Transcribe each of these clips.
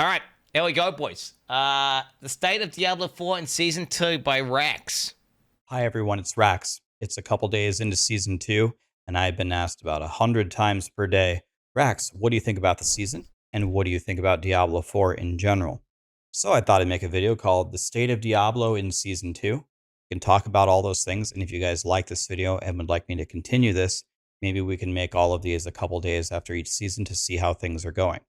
All right, here we go, boys. The State of Diablo 4 in Season 2 by Raxx. Hi everyone, it's Raxx. It's a couple days into Season 2, and I've been asked about 100 times per day, Raxx, what do you think about the season? And what do you think about Diablo 4 in general? So I thought I'd make a video called The State of Diablo in Season 2. We can talk about all those things, and if you guys like this video and would like me to continue this, maybe we can make all of these a couple days after each season to see how things are going.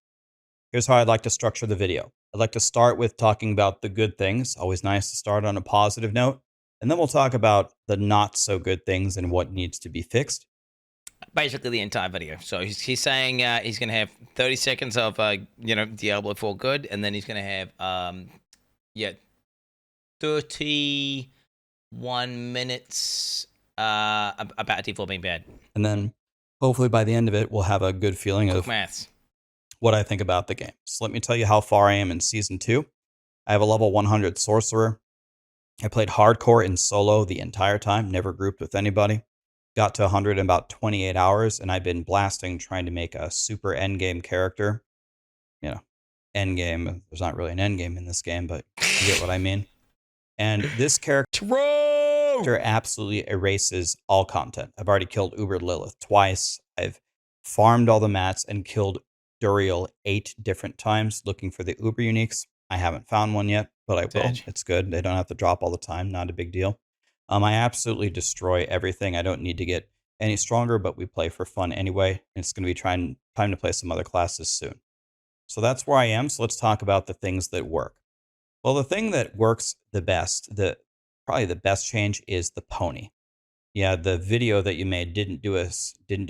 Here's how I'd like to structure the video. I'd like to start with talking about the good things. Always nice to start on a positive note. And then we'll talk about the not so good things and what needs to be fixed. Basically, the entire video. So he's saying he's going to have 30 seconds of, Diablo 4 good, and then he's going to have, 31 minutes about D4 being bad. And then hopefully by the end of it, we'll have a good feeling of maths. What I think about the game. So let me tell you how far I am in Season 2. I have a level 100 Sorcerer. I played hardcore in solo the entire time, never grouped with anybody. Got to 100 in about 28 hours, and I've been blasting trying to make a super endgame character. You know, endgame. There's not really an endgame in this game, but you get what I mean. And this character absolutely erases all content. I've already killed Uber Lilith twice. I've farmed all the mats and killed Duriel 8 different times looking for the Uber uniques. I haven't found one yet, but I will. It's good. They don't have to drop all the time. Not a big deal. I absolutely destroy everything. I don't need to get any stronger, but we play for fun anyway. It's going to be time to play some other classes soon. So that's where I am. So let's talk about the things that work. Well, the thing that works the best, probably the best change is the pony. Yeah, the video that you made didn't do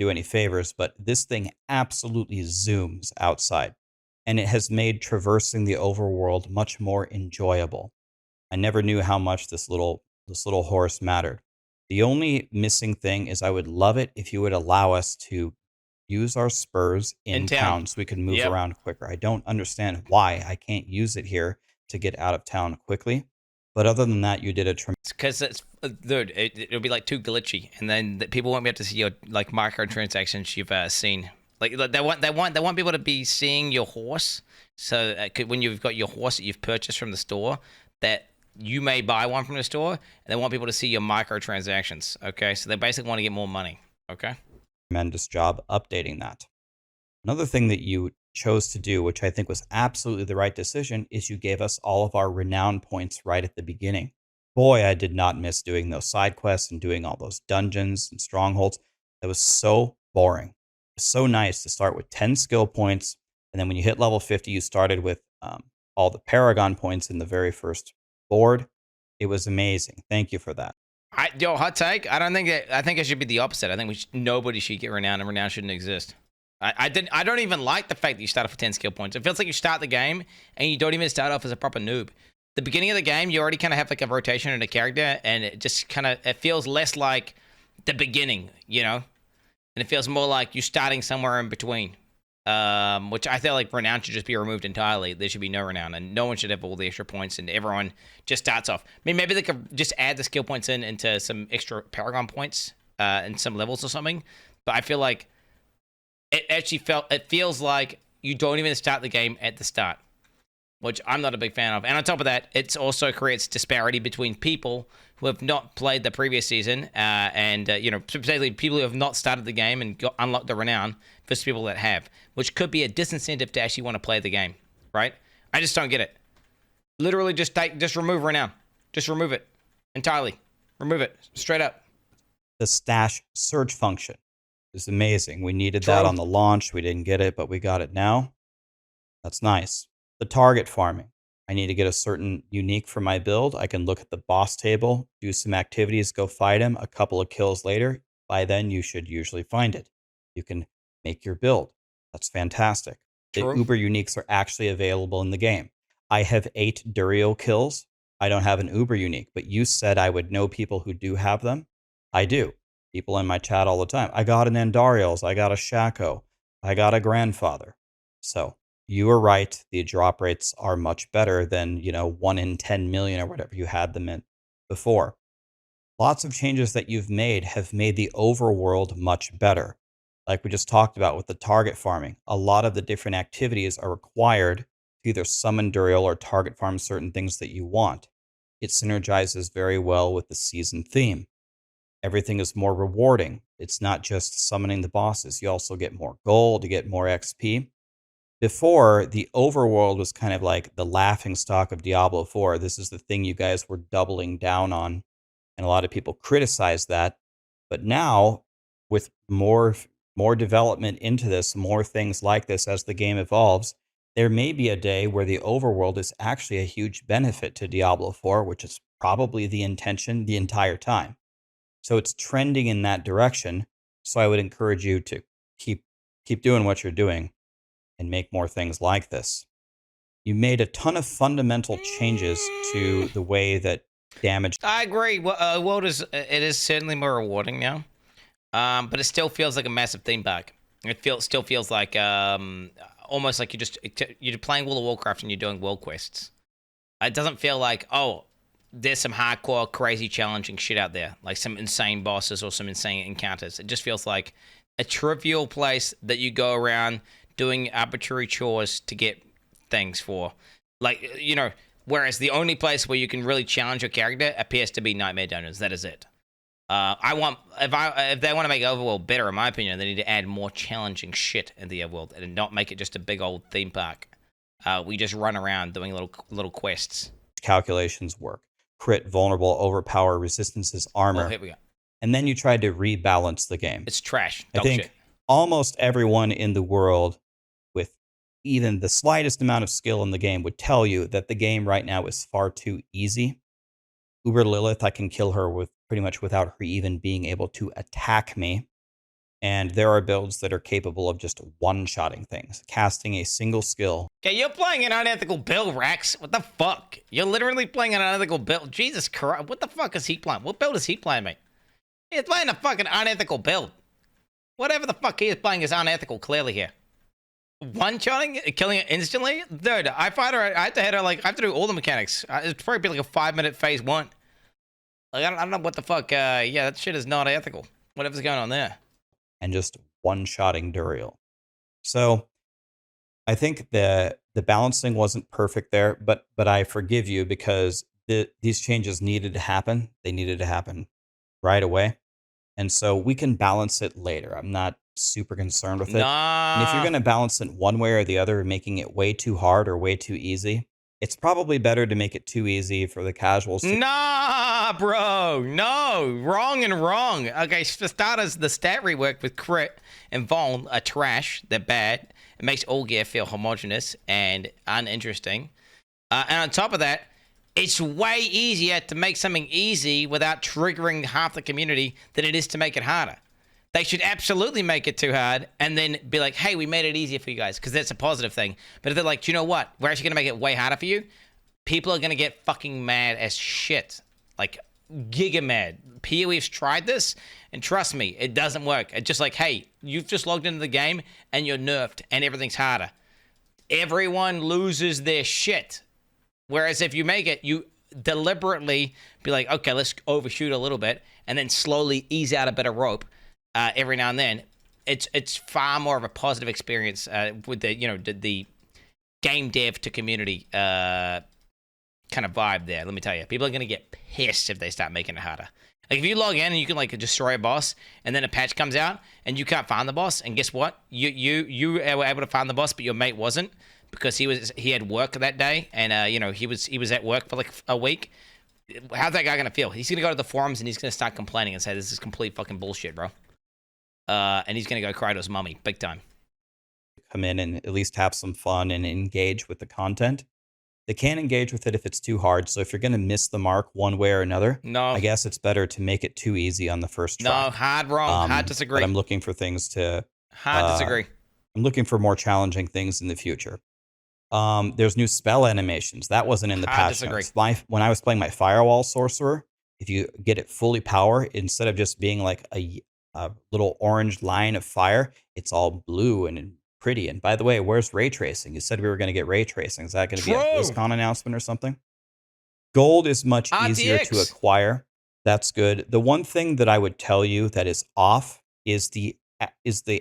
any favors, but this thing absolutely zooms outside, and it has made traversing the overworld much more enjoyable. I never knew how much this little horse mattered. The only missing thing is I would love it if you would allow us to use our spurs in town so we can move around quicker. I don't understand why I can't use it here to get out of town quickly. But other than that, you did a tremendous. Because dude, it'll be like too glitchy, and then people won't be able to see your like microtransactions you've seen. Like they want people to be seeing your horse. So when you've got your horse that you've purchased from the store, that you may buy one from the store, and they want people to see your microtransactions. Okay, so they basically want to get more money. Okay. Tremendous job updating that. Another thing that you chose to do, which I think was absolutely the right decision, is you gave us all of our Renown Points right at the beginning. Boy, I did not miss doing those side quests and doing all those dungeons and strongholds. That was so boring. It's so nice to start with 10 skill points, and then when you hit level 50, you started with all the Paragon points in the very first board. It was amazing. Thank you for that. Hot take. I think it should be the opposite. I think nobody should get Renown, and Renown shouldn't exist. I don't even like the fact that you start off with 10 skill points. It feels like you start the game and you don't even start off as a proper noob. The beginning of the game, you already kind of have like a rotation in a character, and it just it feels less like the beginning, and it feels more like you're starting somewhere in between. Which I feel like Renown should just be removed entirely. There should be no Renown, and no one should have all the extra points, and everyone just starts off. I mean, maybe they could just add the skill points into some extra Paragon points in some levels or something. But I feel like it feels like you don't even start the game at the start, which I'm not a big fan of. And on top of that, it also creates disparity between people who have not played the previous season and specifically people who have not started the game and unlocked the Renown versus people that have, which could be a disincentive to actually want to play the game, right? I just don't get it. Literally just remove Renown. Just remove it entirely. Remove it straight up. The stash search function is amazing. We needed that on the launch. We didn't get it, but we got it now. That's nice. The target farming. I need to get a certain unique for my build. I can look at the boss table, do some activities, go fight him. A couple of kills later, by then you should usually find it. You can make your build. That's fantastic. The Uber uniques are actually available in the game. I have 8 Duriel kills. I don't have an Uber unique, but you said I would know people who do have them. I do. People in my chat all the time. I got an Andariel's. I got a Shaco. I got a Grandfather. So you were right. The drop rates are much better than, 1 in 10 million or whatever you had them in before. Lots of changes that you've made have made the overworld much better. Like we just talked about with the target farming, a lot of the different activities are required to either summon Duriel or target farm certain things that you want. It synergizes very well with the season theme. Everything is more rewarding. It's not just summoning the bosses. You also get more gold, you get more XP. Before, the overworld was kind of like the laughing stock of Diablo 4. This is the thing you guys were doubling down on, and a lot of people criticized that. But now, with more development into this, more things like this as the game evolves, there may be a day where the overworld is actually a huge benefit to Diablo 4, which is probably the intention the entire time. So it's trending in that direction. So I would encourage you to keep doing what you're doing and make more things like this. You made a ton of fundamental changes to the way that damage. I agree. Well, world is certainly more rewarding now, but it still feels like a massive theme park. Still feels like almost like you're playing World of Warcraft and you're doing world quests. It doesn't feel like, oh, there's some hardcore, crazy, challenging shit out there, like some insane bosses or some insane encounters. It just feels like a trivial place that you go around doing arbitrary chores to get things for. Like, whereas the only place where you can really challenge your character appears to be Nightmare Dungeons. That is it. If they want to make Overworld better, in my opinion, they need to add more challenging shit in the Overworld and not make it just a big old theme park. We just run around doing little quests. Calculations work. Crit, vulnerable, overpower, resistances, armor. Oh, here we go. And then you tried to rebalance the game. It's trash. I think shit. Almost everyone in the world with even the slightest amount of skill in the game would tell you that the game right now is far too easy. Uber Lilith, I can kill her with pretty much without her even being able to attack me. And there are builds that are capable of just one-shotting things, casting a single skill. Okay, you're playing an unethical build, Raxx. What the fuck? You're literally playing an unethical build. Jesus Christ, what the fuck is he playing? What build is he playing, mate? He's playing a fucking unethical build. Whatever the fuck he is playing is unethical, clearly here. One-shotting, killing it instantly? Dude, I fight her, I have to hit her, I have to do all the mechanics. It's probably like a 5-minute phase 1. I don't know what the fuck, yeah, that shit is not ethical. Whatever's going on there. And just one-shotting Duriel. So I think the balancing wasn't perfect there, but I forgive you because these changes needed to happen. They needed to happen right away. And so we can balance it later. I'm not super concerned with it. Nah. And if you're going to balance it one way or the other, making it way too hard or way too easy, it's probably better to make it too easy for the casuals. Nah, bro. No. Wrong and wrong. Okay, for starters, the stat rework with crit and vuln are trash. They're bad. It makes all gear feel homogenous and uninteresting. And on top of that, it's way easier to make something easy without triggering half the community than it is to make it harder. They should absolutely make it too hard and then be like, hey, we made it easier for you guys, because that's a positive thing. But if they're like, you know what? We're actually going to make it way harder for you. People are going to get fucking mad as shit. Like, giga mad. PoE's tried this, and trust me, it doesn't work. It's just like, hey, you've just logged into the game, and you're nerfed, and everything's harder. Everyone loses their shit. Whereas if you make it, you deliberately be like, okay, let's overshoot a little bit, and then slowly ease out a bit of rope. Every now and then, it's far more of a positive experience with the game dev to community kind of vibe there. Let me tell you, people are gonna get pissed if they start making it harder. Like if you log in and you can destroy a boss, and then a patch comes out and you can't find the boss, and guess what? You were able to find the boss, but your mate wasn't because he had work that day, and he was at work for like a week. How's that guy gonna feel? He's gonna go to the forums and he's gonna start complaining and say this is complete fucking bullshit, bro. And he's going to go cry to his mummy, big time. Come in and at least have some fun and engage with the content. They can't engage with it if it's too hard. So if you're going to miss the mark one way or another, I guess it's better to make it too easy on the first try. No, hard wrong. Hard disagree. But I'm looking for things to... Hard disagree. I'm looking for more challenging things in the future. There's new spell animations. That wasn't in the patch notes. When I was playing my Firewall Sorcerer, if you get it fully power, instead of just being like a little orange line of fire, it's all blue and pretty. And by the way, where's ray tracing? You said we were going to get ray tracing. Is that going to be a BlizzCon announcement or something? Gold is much easier to acquire. That's good. The one thing that I would tell you that is off is the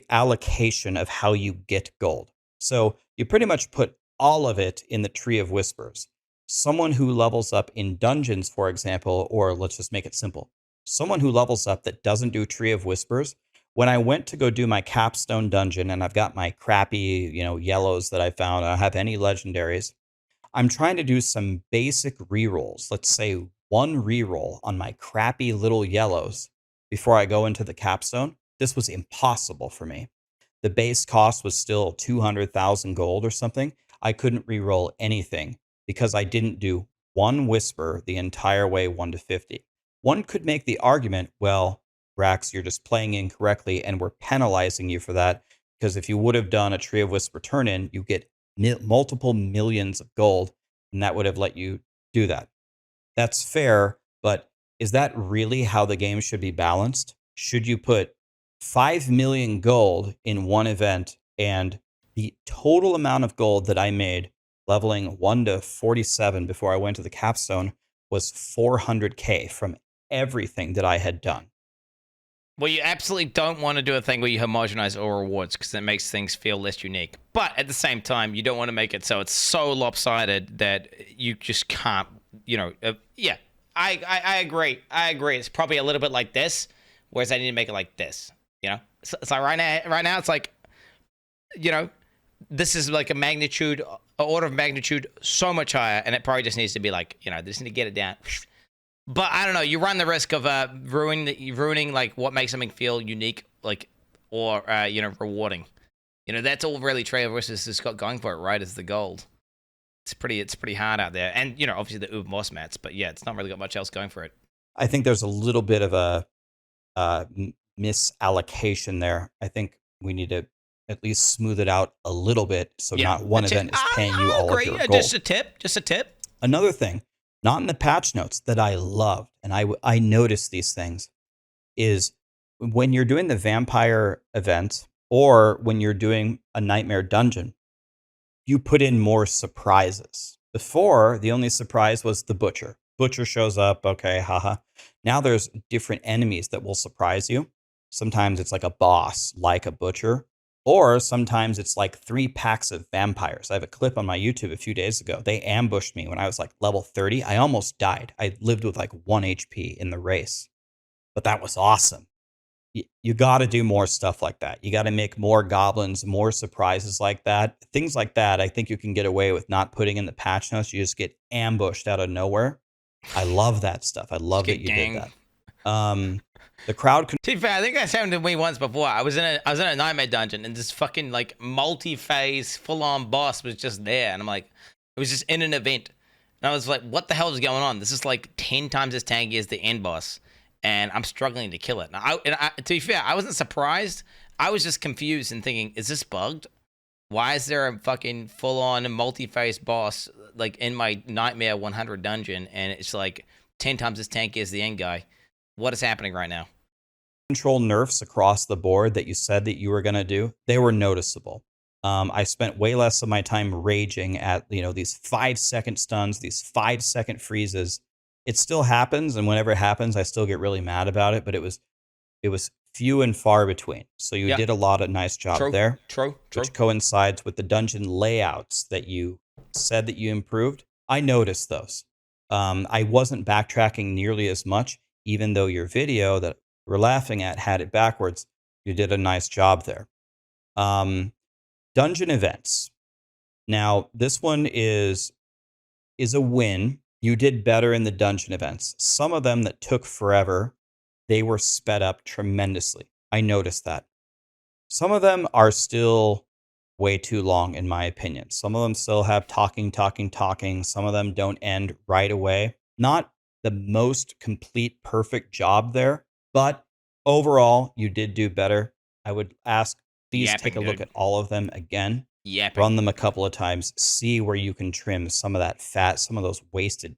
allocation of how you get gold. So you pretty much put all of it in the Tree of Whispers. Someone who levels up in dungeons, for example, or let's just make it simple. Someone who levels up that doesn't do Tree of Whispers, when I went to go do my capstone dungeon and I've got my crappy, yellows that I found, I don't have any legendaries. I'm trying to do some basic rerolls. Let's say one reroll on my crappy little yellows before I go into the capstone. This was impossible for me. The base cost was still 200,000 gold or something. I couldn't reroll anything because I didn't do one whisper the entire way 1 to 50. One could make the argument, well, Raxx, you're just playing incorrectly and we're penalizing you for that because if you would have done a Tree of Whisper turn in, you get multiple millions of gold and that would have let you do that. That's fair, but is that really how the game should be balanced? Should you put 5 million gold in one event and the total amount of gold that I made leveling 1 to 47 before I went to the capstone was 400k from everything that I had done? Well, you absolutely don't want to do a thing where you homogenize all rewards because it makes things feel less unique. But at the same time, you don't want to make it so it's so lopsided that you just can't, yeah, I agree. I agree. It's probably a little bit like this, whereas I need to make it like this, It's like right now, it's like, this is like an order of magnitude so much higher, and it probably just needs to be like, they just need to get it down. But I don't know. You run the risk of ruining like what makes something feel unique, like or rewarding. That's all really Trey versus has got going for it, right? Is the gold. It's pretty hard out there, and obviously the Uber Moss mats, but yeah, it's not really got much else going for it. I think there's a little bit of a misallocation there. I think we need to at least smooth it out a little bit, so not one event is paying you all of your gold. Just a tip. Another thing. Not in the patch notes that I loved, and I noticed these things, is when you're doing the vampire event or when you're doing a nightmare dungeon, you put in more surprises. Before, the only surprise was the butcher. Butcher shows up, okay, haha. Now there's different enemies that will surprise you. Sometimes it's like a boss, like a butcher. Or sometimes it's like 3 packs of vampires. I have a clip on my YouTube a few days ago. They ambushed me when I was like level 30. I almost died. I lived with like 1 HP in the race. But that was awesome. You got to do more stuff like that. You got to make more goblins, more surprises like that. Things like that, I think you can get away with not putting in the patch notes. You just get ambushed out of nowhere. I love that stuff. I love that you did that. The crowd. To be fair, I think that's happened to me once before. I was in a nightmare dungeon, and this fucking like multi-phase, full-on boss was just there, and I'm like, it was just in an event, and I was like, what the hell is going on? This is like 10 times as tanky as the end boss, and I'm struggling to kill it. Now, to be fair, I wasn't surprised. I was just confused and thinking, is this bugged? Why is there a fucking full-on multi-phase boss like in my Nightmare 100 dungeon, and it's like 10 times as tanky as the end guy? What is happening right now? Control nerfs across the board that you said that you were going to do, they were noticeable. I spent way less of my time raging at these 5-second stuns, these 5-second freezes. It still happens, and whenever it happens, I still get really mad about it. But it was few and far between. So you did a lot of nice job there. True. Which coincides with the dungeon layouts that you said that you improved. I noticed those. I wasn't backtracking nearly as much, even though your video that we're laughing at had it backwards. You did a nice job there. Dungeon events. Now, this one is a win. You did better in the dungeon events. Some of them that took forever, they were sped up tremendously. I noticed that. Some of them are still way too long, in my opinion. Some of them still have talking. Some of them don't end right away. Not the most complete, perfect job there, but overall, you did do better. I would ask, please take a look at all of them again. Run them a couple of times. See where you can trim some of that fat, some of those wasted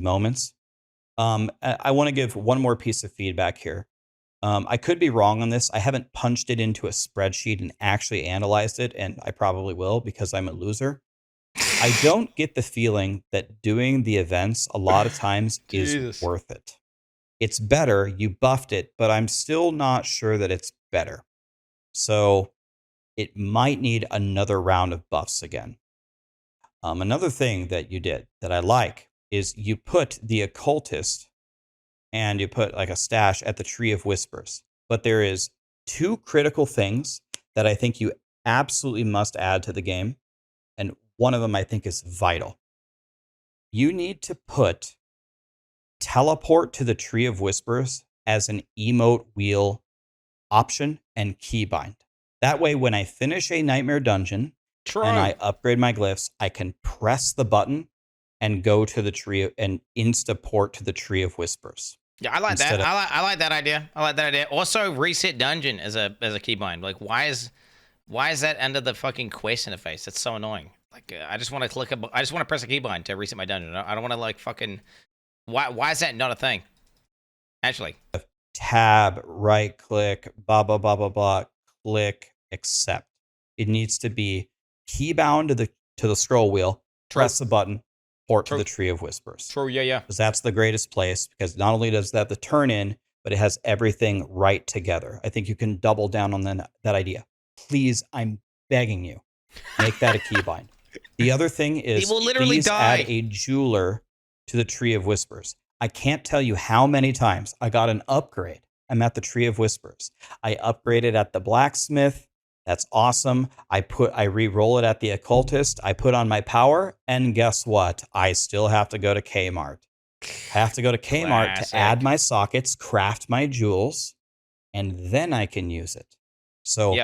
moments. I want to give one more piece of feedback here. I could be wrong on this. I haven't punched it into a spreadsheet and actually analyzed it, and I probably will because I'm a loser. I don't get the feeling that doing the events a lot of times is worth it. It's better. You buffed it, but I'm still not sure that it's better. So it might need another round of buffs again. Another thing that you did that I like is you put the occultist and you put like a stash at the Tree of Whispers. But there is two critical things that I think you absolutely must add to the game. And one of them I think is vital. You need to put teleport to the Tree of Whispers as an emote wheel option and keybind. That way, when I finish a nightmare dungeon and I upgrade my glyphs, I can press the button and go to the tree and insta-port to the Tree of Whispers. Yeah, I like that. I like that idea. I like that idea. Also, reset dungeon as a keybind. Like, why is that under the fucking quest interface? That's so annoying. Like, I just want to I just want to press a keybind to reset my dungeon. I don't want to like fucking. Why is that not a thing? Actually, tab, right click, blah blah blah blah blah, click accept. It needs to be keybound to the scroll wheel. Press the button, port to the Tree of Whispers. True, yeah. Because that's the greatest place. Because not only does that the turn in, but it has everything right together. I think you can double down on that idea. Please, I'm begging you, make that a keybind. The other thing is, will literally please die. add a jeweler to the Tree of Whispers. I can't tell you how many times I got an upgrade. I'm at the Tree of Whispers. I upgraded at the blacksmith. That's awesome. I re-roll it at the occultist. I put on my power, and guess what? I still have to go to Kmart. I have to go to Kmart to add my sockets, craft my jewels, and then I can use it. So,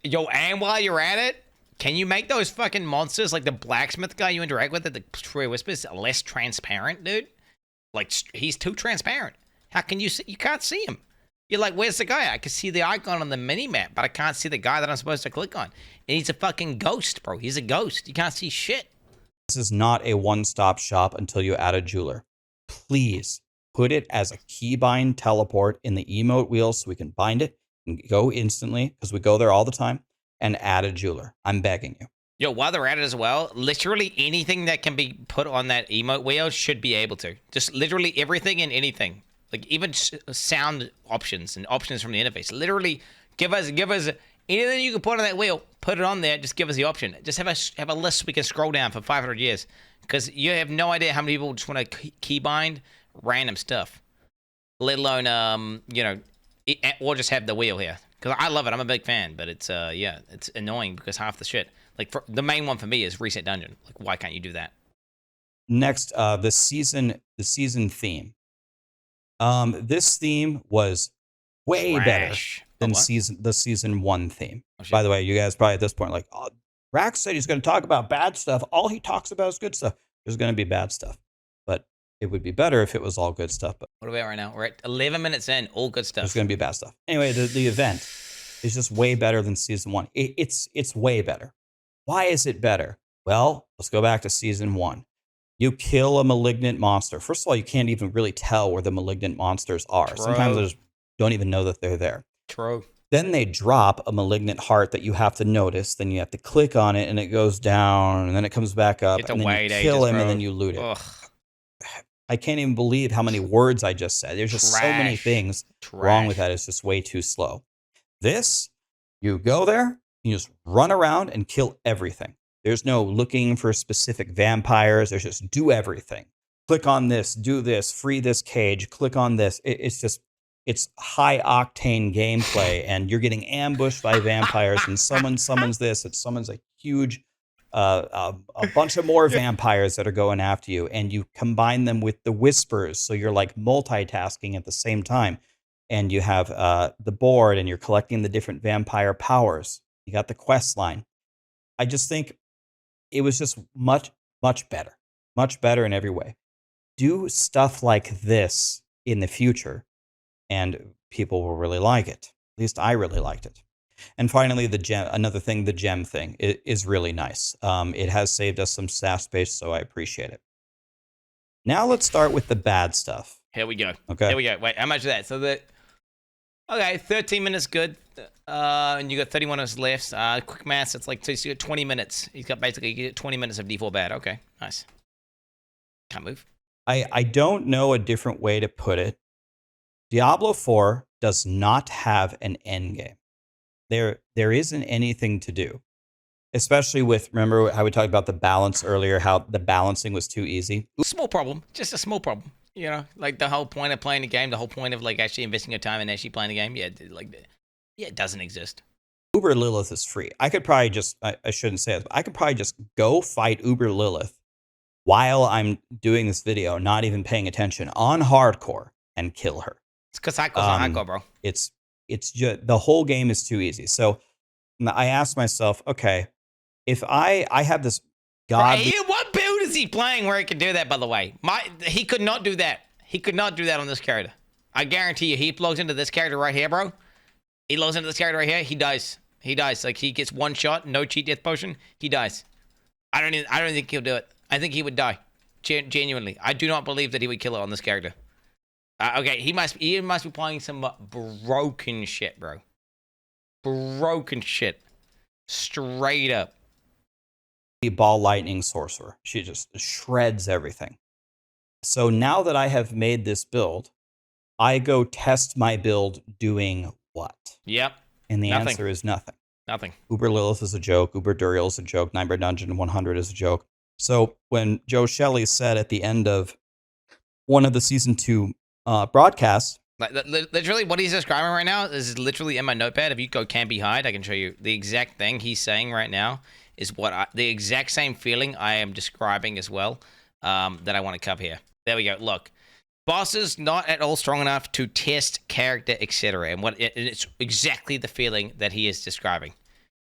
yo, and while you're at it, can you make those fucking monsters like the blacksmith guy you interact with at the Tree of Whispers less transparent, dude? Like, he's too transparent. How can you see? You can't see him. You're like, where's the guy? I can see the icon on the mini map, but I can't see the guy that I'm supposed to click on. And he's a fucking ghost, bro. He's a ghost. You can't see shit. This is not a one-stop shop until you add a jeweler. Please put it as a keybind teleport in the emote wheel so we can bind it and go instantly, because we go there all the time, and add a jeweler. I'm begging you. Yo, while they're at it as well, literally anything that can be put on that emote wheel should be able to. Just literally everything and anything. Like even sound options and options from the interface. Literally give us anything you can put on that wheel, put it on there, just give us the option. Just have a list we can scroll down for 500 years. Because you have no idea how many people just want to keybind random stuff. Let alone, or just have the wheel here. Because I love it. I'm a big fan. But it's, it's annoying because half the shit. Like, the main one for me is reset dungeon. Like, why can't you do that? Next, the season theme. This theme was way better than the season 1 theme. Oh, by the way, you guys probably at this point are like, oh, Raxx said he's going to talk about bad stuff. All he talks about is good stuff. There's going to be bad stuff, but it would be better if it was all good stuff. But what are we at right now? We're at 11 minutes in, all good stuff. There's going to be bad stuff. Anyway, the event is just way better than season 1. It's way better. Why is it better? Well, let's go back to season 1. You kill a malignant monster. First of all, you can't even really tell where the malignant monsters are. True. Sometimes they just don't even know that they're there. True. Then they drop a malignant heart that you have to notice. Then you have to click on it, and it goes down, and then it comes back up, and then you kill him, and then you loot it. Ugh. I can't even believe how many words I just said. There's just so many things wrong with that. It's just way too slow. This, you go there, you just run around and kill everything. There's no looking for specific vampires. There's just do everything. Click on this, do this, free this cage, click on this. It's high octane gameplay, and you're getting ambushed by vampires, and someone summons this, it summons a huge, a bunch of more vampires that are going after you, and you combine them with the whispers, so you're like multitasking at the same time, and you have the board, and you're collecting the different vampire powers. You got the quest line. I just think it was just much better in every way. Do stuff like this in the future, and people will really like it. At least I really liked it. And finally, the gem thing is really nice. It has saved us some staff space, so I appreciate it. Now let's start with the bad stuff. Here we go. Okay. Here we go. Wait, how much is that? So okay, 13 minutes good. And you got 31 minutes left. Quick maths, it's like, so you got 20 minutes. He's got basically 20 minutes of D4 bad. Okay, nice. Can't move. I don't know a different way to put it. Diablo 4 does not have an end game. There isn't anything to do. Especially with, remember how we talked about the balance earlier, how the balancing was too easy? Small problem, just a small problem. You know, like the whole point of playing the game, the whole point of like actually investing your time and actually playing the game, it doesn't exist. Uber Lilith is free. I could probably just, I shouldn't say it, but I could probably just go fight Uber Lilith while I'm doing this video, not even paying attention, on hardcore and kill her. It's because hardcore, bro. It's just, the whole game is too easy. So I asked myself, okay, if I have this god. What build is he playing where he can do that, by the way? He could not do that. He could not do that on this character. I guarantee you, he logs into this character right here, bro. He logs into this character right here, he dies. He dies. Like, he gets one shot, no cheat death potion, he dies. I don't think he'll do it. I think he would die. Genuinely. I do not believe that he would kill it on this character. Okay, he must be playing some broken shit, bro. Broken shit. Straight up. Ball lightning sorcerer. She just shreds everything. So now that I have made this build, I go test my build doing what? Yep. And the answer is nothing. Nothing. Uber Lilith is a joke. Uber Duriel is a joke. Nightmare Dungeon 100 is a joke. So when Joe Shelley said at the end of one of the season 2 broadcasts, literally what he's describing right now is literally in my notepad. If you go campy hide, I can show you the exact thing he's saying right now is the exact same feeling I am describing as well, that I want to cover here. There we go. Look, bosses not at all strong enough to test character, etc. And it's exactly the feeling that he is describing.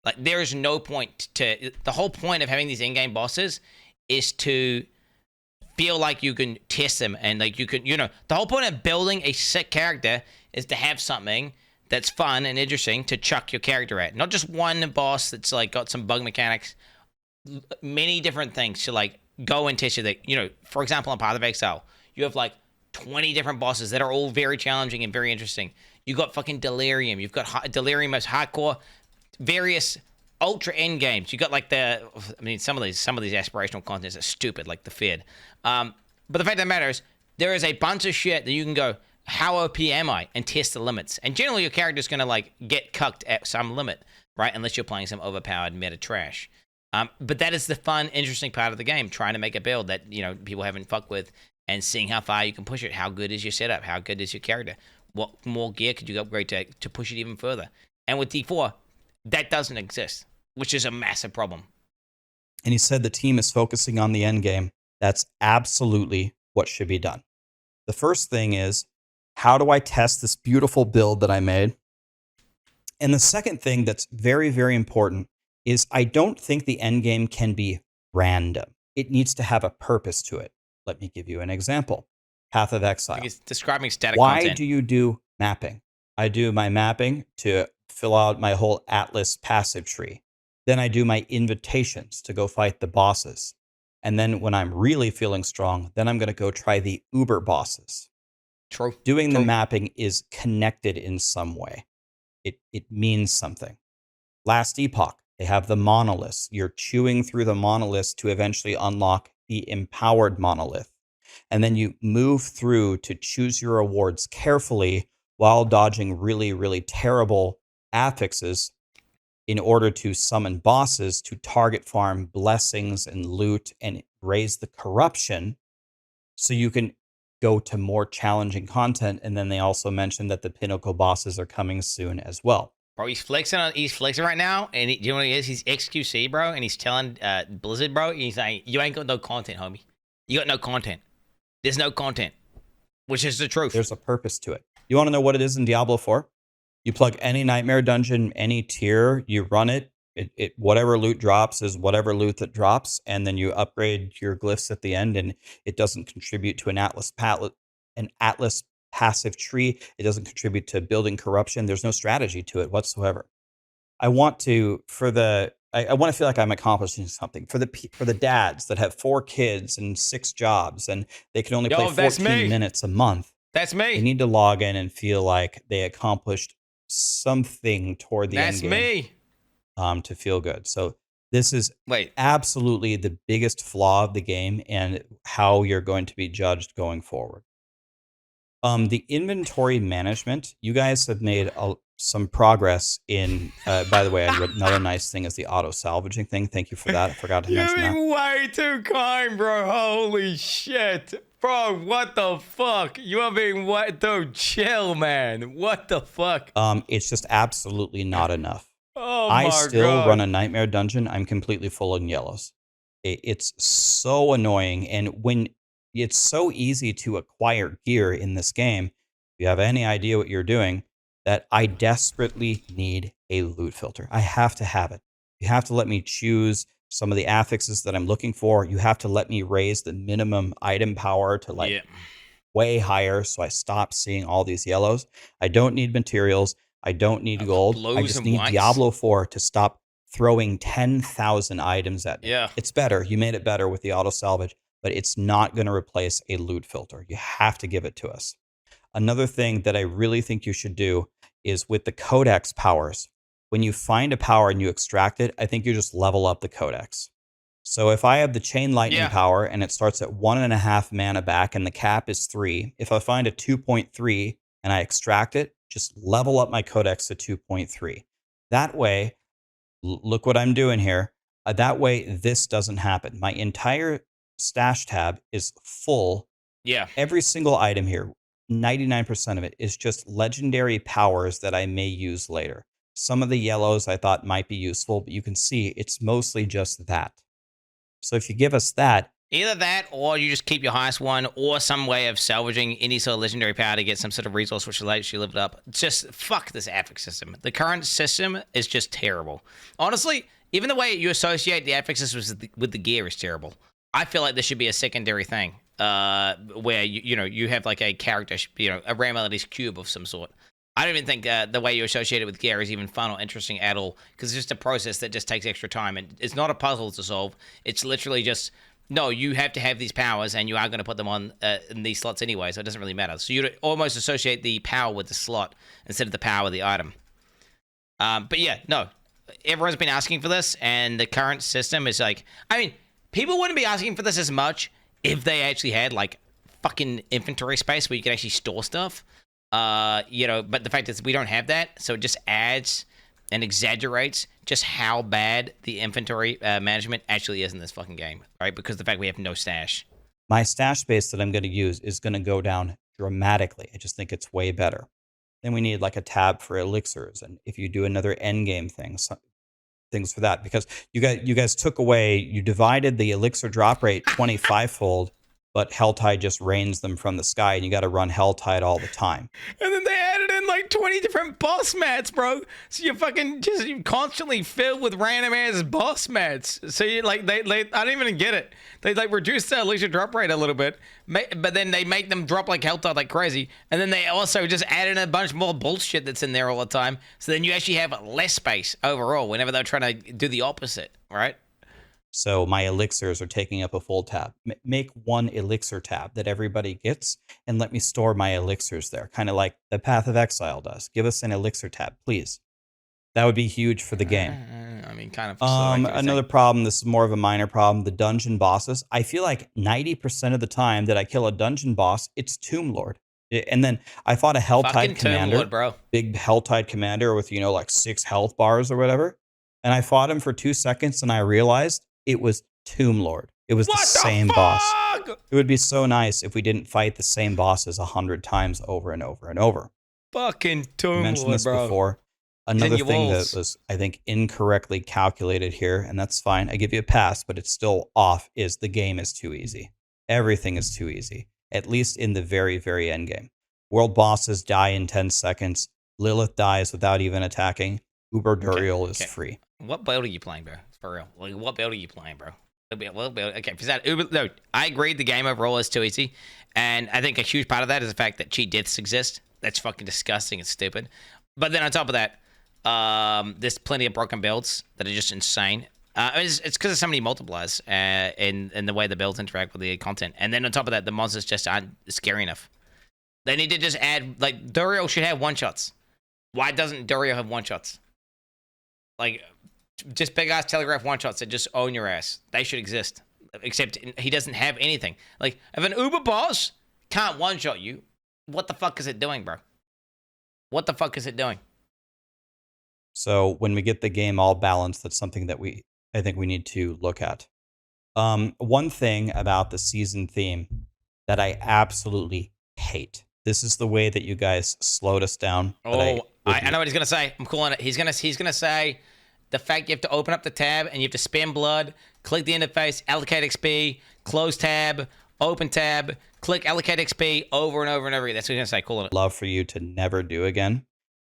Like, there is no point to the whole point of having these in-game bosses is to feel like you can test them and like you can, the whole point of building a sick character is to have something that's fun and interesting to chuck your character at. Not just one boss that's like got some bug mechanics, many different things to like go and test your, for example, on Path of Exile, you have like 20 different bosses that are all very challenging and very interesting. You got fucking Delirium. You've got Delirium as hardcore, various ultra end games. You got like some of these aspirational contents are stupid, like the Fed. But the fact of the matter is, there is a bunch of shit that you can go, how OP am I? And test the limits. And generally your character's going to like get cucked at some limit, right? Unless you're playing some overpowered meta trash. But that is the fun, interesting part of the game, trying to make a build that, people haven't fucked with and seeing how far you can push it. How good is your setup? How good is your character? What more gear could you upgrade to push it even further? And with D4, that doesn't exist, which is a massive problem. And he said the team is focusing on the end game. That's absolutely what should be done. The first thing is, how do I test this beautiful build that I made? And the second thing that's very, very important is I don't think the end game can be random. It needs to have a purpose to it. Let me give you an example. Path of Exile. I think it's describing static Why content. do you do mapping? I do my mapping to fill out my whole Atlas passive tree. Then I do my invitations to go fight the bosses. And then when I'm really feeling strong, then I'm going to go try the Uber bosses. True. Doing the mapping is connected in some way. It means something. Last Epoch, they have the monoliths. You're chewing through the monoliths to eventually unlock the empowered monolith. And then you move through to choose your rewards carefully while dodging really, really terrible affixes in order to summon bosses to target farm blessings and loot and raise the corruption so you can go to more challenging content. And then they also mentioned that the pinnacle bosses are coming soon as well. Bro, he's flexing right now, and you know what he is? He's XQC, bro, and he's telling Blizzard, bro, he's like, you ain't got no content, homie. You got no content. There's no content, which is the truth. There's a purpose to it. You want to know what it is in Diablo 4? You plug any nightmare dungeon, any tier, you run it. Whatever loot drops is whatever loot that drops, and then you upgrade your glyphs at the end, and it doesn't contribute to an Atlas passive tree. It doesn't contribute to building corruption. There's no strategy to it whatsoever. I want to feel like I'm accomplishing something for the dads that have 4 kids and 6 jobs, and they can only play 14 minutes a month. That's me. They need to log in and feel like they accomplished something toward the end game. That's me. To feel good. So this is absolutely the biggest flaw of the game and how you're going to be judged going forward. The inventory management, you guys have made some progress in. By the way, another nice thing is the auto salvaging thing. Thank you for that. I forgot to mention that. You're way too kind, bro. Holy shit. Bro, what the fuck? You are being way too chill, man. What the fuck? It's just absolutely not enough. Oh I my still god. run a nightmare dungeon. I'm completely full in yellows. It's so annoying, and when it's so easy to acquire gear in this game, if you have any idea what you're doing, that I desperately need a loot filter. I have to have it. You have to let me choose some of the affixes that I'm looking for. You have to let me raise the minimum item power to like way higher, so I stop seeing all these yellows. I don't need materials. I don't need gold. I Blues just and need whites. Diablo 4 to stop throwing 10,000 items at me. Yeah. It's better. You made it better with the auto salvage, but it's not going to replace a loot filter. You have to give it to us. Another thing that I really think you should do is with the codex powers. When you find a power and you extract it, I think you just level up the codex. So if I have the chain lightning power and it starts at 1.5 mana back and the cap is 3, if I find a 2.3 and I extract it, just level up my codex to 2.3. That way, look what I'm doing here. That way, this doesn't happen. My entire stash tab is full. Yeah. Every single item here, 99% of it is just legendary powers that I may use later. Some of the yellows I thought might be useful, but you can see it's mostly just that. So if you give us that, either that, or you just keep your highest one, or some way of salvaging any sort of legendary power to get some sort of resource which lets you live it up. Just fuck this affix system. The current system is just terrible. Honestly, even the way you associate the affixes with the gear is terrible. I feel like this should be a secondary thing, where you have like a character, a Rare Melody's cube of some sort. I don't even think the way you associate it with gear is even fun or interesting at all, because it's just a process that just takes extra time, and it's not a puzzle to solve. It's literally just, no, you have to have these powers, and you are going to put them on in these slots anyway, so it doesn't really matter. So you'd almost associate the power with the slot instead of the power with the item. But yeah, no, everyone's been asking for this, and the current system is like, I mean, people wouldn't be asking for this as much if they actually had like fucking inventory space where you could actually store stuff. But the fact is we don't have that, so it just adds and exaggerates just how bad the inventory management actually is in this fucking game, right? Because the fact we have no stash. My stash space that I'm going to use is going to go down dramatically. I just think it's way better. Then we need like a tab for elixirs, and if you do another end game thing, things for that, because you guys took away, you divided the elixir drop rate 25-fold. But Helltide just rains them from the sky, and you got to run Helltide all the time. And then they added in like 20 different boss mats, bro. So you're fucking just constantly filled with random ass boss mats. So you like they I don't even get it. They like reduce the elixir drop rate a little bit, but then they make them drop like Helltide like crazy. And then they also just add in a bunch more bullshit that's in there all the time. So then you actually have less space overall whenever they're trying to do the opposite, right? So my elixirs are taking up a full tab. Make one elixir tab that everybody gets, and let me store my elixirs there, kind of like the Path of Exile does. Give us an elixir tab, please. That would be huge for the game. I mean, kind of. Another problem, this is more of a minor problem, the dungeon bosses. I feel like 90% of the time that I kill a dungeon boss, it's Tomb Lord. And then I fought a Helltide commander, Lord, bro. Big Helltide commander with, like 6 health bars or whatever. And I fought him for 2 seconds, and I realized it was Tomb Lord. It was the same boss. It would be so nice if we didn't fight the same bosses 100 times over and over and over. Fucking Tomb Lord, I mentioned this before. Another thing that was, I think, incorrectly calculated here, and that's fine. I give you a pass, but it's still off, is the game is too easy. Everything is too easy, at least in the very, very end game. World bosses die in 10 seconds. Lilith dies without even attacking. Uber Duriel is free. What build are you playing, bro? For real. Like, what build are you playing, bro? Okay, for that, no, I agree the game overall is too easy. And I think a huge part of that is the fact that cheat deaths exist. That's fucking disgusting and stupid. But then on top of that, there's plenty of broken builds that are just insane. It's because there's so many multipliers in the way the builds interact with the content. And then on top of that, the monsters just aren't scary enough. They need to just add, like, Duriel should have one-shots. Why doesn't Duriel have one-shots? Like, just big-ass telegraph one-shots that just own your ass. They should exist. Except he doesn't have anything. Like, if an Uber boss can't one-shot you, what the fuck is it doing, bro? What the fuck is it doing? So when we get the game all balanced, that's something that I think we need to look at. One thing about the season theme that I absolutely hate. This is the way that you guys slowed us down. Oh, I know what he's gonna say. I'm calling it. He's gonna say the fact you have to open up the tab and you have to spam blood, click the interface, allocate XP, close tab, open tab, click allocate XP over and over and over again. That's what he's gonna say. Calling it. Love for you to never do again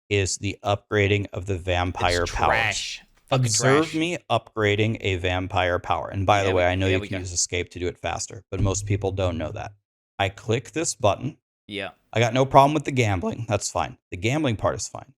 is the upgrading of the vampire It's powers. trash. Fucking Observe trash. me upgrading a vampire power. And by the way, I know you can use escape to do it faster, but most people don't know that. I click this button. Yeah. I got no problem with the gambling. That's fine. The gambling part is fine.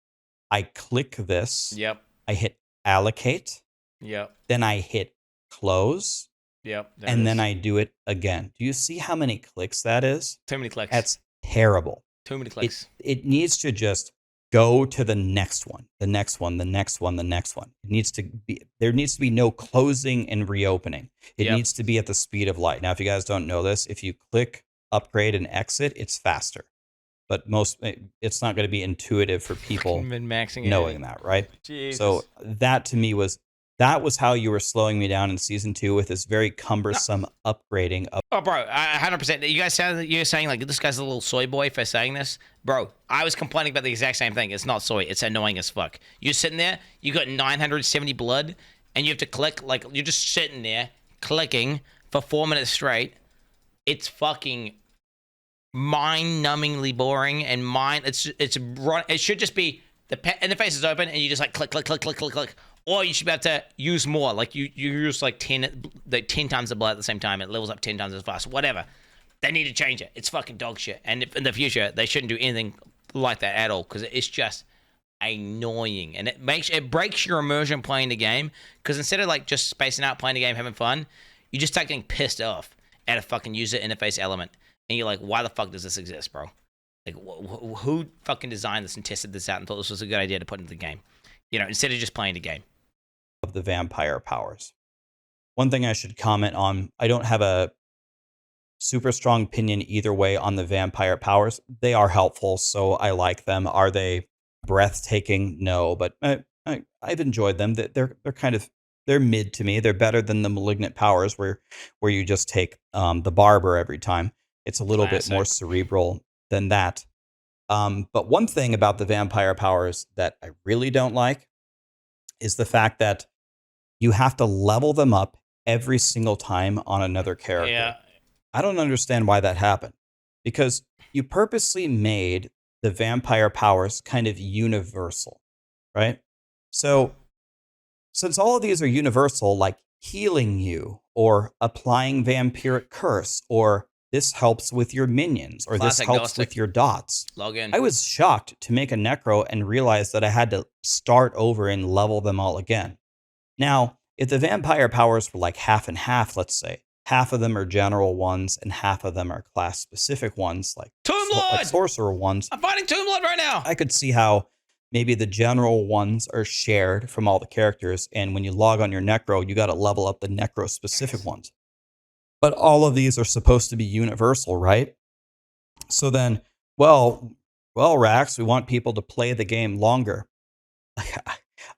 I click this. Yep. I hit allocate. Yep. Then I hit close. Yep. And then I do it again. Do you see how many clicks that is? Too many clicks. That's terrible. Too many clicks. It needs to just go to the next one, the next one, the next one, the next one. It needs to be, there needs to be no closing and reopening. It needs to be at the speed of light. Now, if you guys don't know this, if you click upgrade and exit, it's faster. But it's not going to be intuitive for people knowing that, right? Jesus. So that to me was how you were slowing me down in season 2 with this very cumbersome upgrading of. Oh, bro, 100%. You guys you're saying like this guy's a little soy boy for saying this, bro. I was complaining about the exact same thing. It's not soy. It's annoying as fuck. You're sitting there, you got 970 blood, and you have to click like you're just sitting there clicking for 4 minutes straight. It's fucking mind-numbingly boring, and it should just be the interface is open and you just like click. Or you should be able to use more. Like you use like 10 times the blood at the same time. It levels up 10 times as fast. Whatever. They need to change it. It's fucking dog shit. And if in the future, they shouldn't do anything like that at all because it's just annoying. And it breaks your immersion playing the game because instead of like just spacing out, playing the game, having fun, you just start getting pissed off at a fucking user interface element. And you're like, why the fuck does this exist, bro? Like, who fucking designed this and tested this out and thought this was a good idea to put into the game? You know, instead of just playing the game. Of the vampire powers. One thing I should comment on, I don't have a super strong opinion either way on the vampire powers. They are helpful, so I like them. Are they breathtaking? No, but I've enjoyed them. They're kind of, they're mid to me. They're better than the malignant powers where you just take the barber every time. It's a little bit more cerebral than that. But one thing about the vampire powers that I really don't like is the fact that you have to level them up every single time on another character. Yeah. I don't understand why that happened. Because you purposely made the vampire powers kind of universal, right? So since all of these are universal, like healing you or applying vampiric curse or this helps with your minions or Classic this helps with your dots. Login. I was shocked to make a necro and realize that I had to start over and level them all again. Now, if the vampire powers were like half and half, let's say, half of them are general ones and half of them are class specific ones, like sorcerer ones. I'm fighting Tomb Lord right now. I could see how maybe the general ones are shared from all the characters, and when you log on your necro, you got to level up the necro specific ones. But all of these are supposed to be universal, right? So then, well, Raxx, we want people to play the game longer.